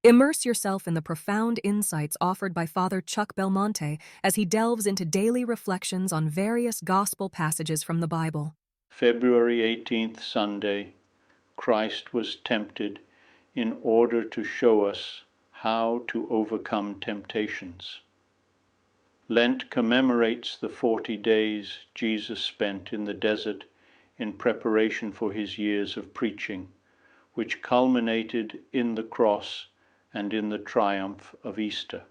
Immerse yourself in the profound insights offered by Father Chuck Belmonte as he delves into daily reflections on various gospel passages from the Bible. February 18th, Sunday. Christ was tempted in order to show us how to overcome temptations. Lent commemorates the 40 days Jesus spent in the desert in preparation for his years of preaching, which culminated in the cross and in the triumph of Easter.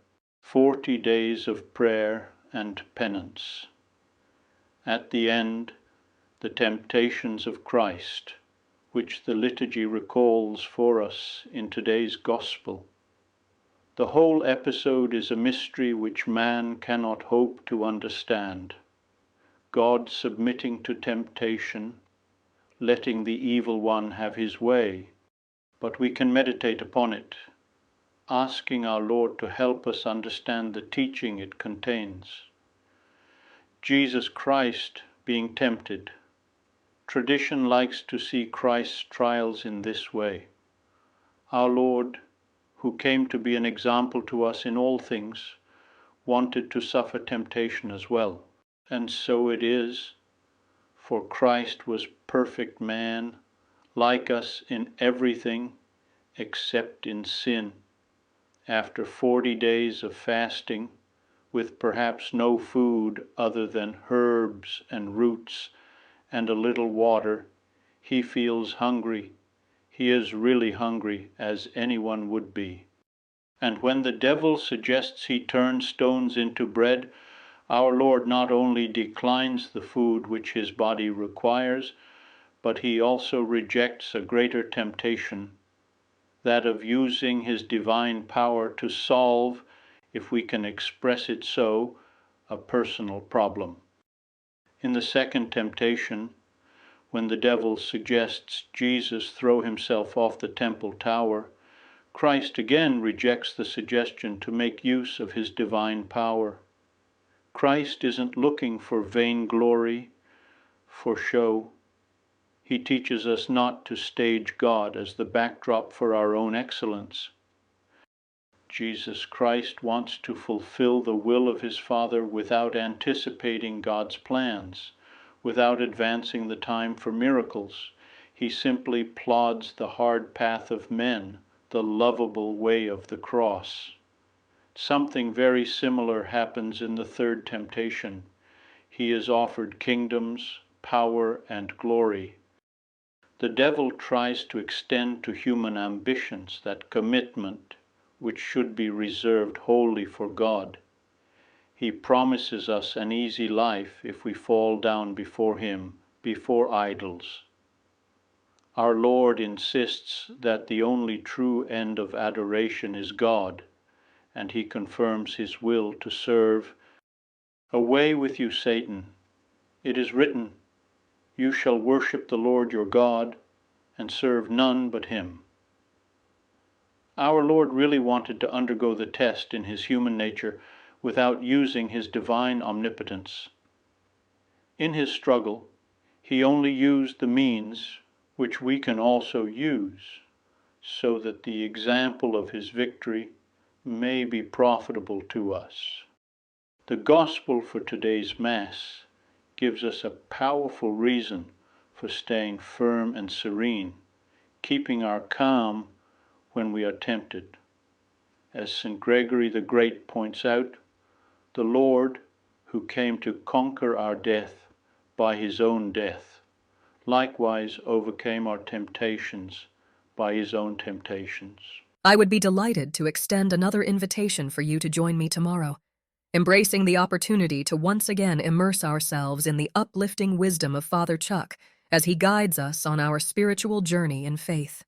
40 days of prayer and penance. At the end, the temptations of Christ, which the liturgy recalls for us in today's Gospel. The whole episode is a mystery which man cannot hope to understand. God submitting to temptation, letting the evil one have his way, but we can meditate upon it, asking our Lord to help us understand the teaching it contains. Jesus Christ being tempted. Tradition likes to see Christ's trials in this way. Our Lord, who came to be an example to us in all things, wanted to suffer temptation as well. And so it is, for Christ was perfect man, like us in everything except in sin. After 40 days of fasting, with perhaps no food other than herbs and roots and a little water, he feels hungry. He is really hungry, as anyone would be. And when the devil suggests he turn stones into bread, our Lord not only declines the food which his body requires, but he also rejects a greater temptation, that of using his divine power to solve, if we can express it so, a personal problem. In the second temptation, when the devil suggests Jesus throw himself off the temple tower, Christ again rejects the suggestion to make use of his divine power. Christ isn't looking for vainglory, for show. He teaches us not to stage God as the backdrop for our own excellence. Jesus Christ wants to fulfill the will of his Father without anticipating God's plans, without advancing the time for miracles. He simply plods the hard path of men, the lovable way of the cross. Something very similar happens in the third temptation. He is offered kingdoms, power, and glory. The devil tries to extend to human ambitions that commitment which should be reserved wholly for God. He promises us an easy life if we fall down before him, before idols. Our Lord insists that the only true end of adoration is God, and he confirms his will to serve. Away with you, Satan. It is written, you shall worship the Lord your God and serve none but him. Our Lord really wanted to undergo the test in his human nature without using his divine omnipotence. In his struggle, he only used the means which we can also use, so that the example of his victory may be profitable to us. The Gospel for today's Mass gives us a powerful reason for staying firm and serene, keeping our calm when we are tempted. As St. Gregory the Great points out, the Lord, who came to conquer our death by his own death, likewise overcame our temptations by his own temptations. I would be delighted to extend another invitation for you to join me tomorrow, embracing the opportunity to once again immerse ourselves in the uplifting wisdom of Father Chuck as he guides us on our spiritual journey in faith.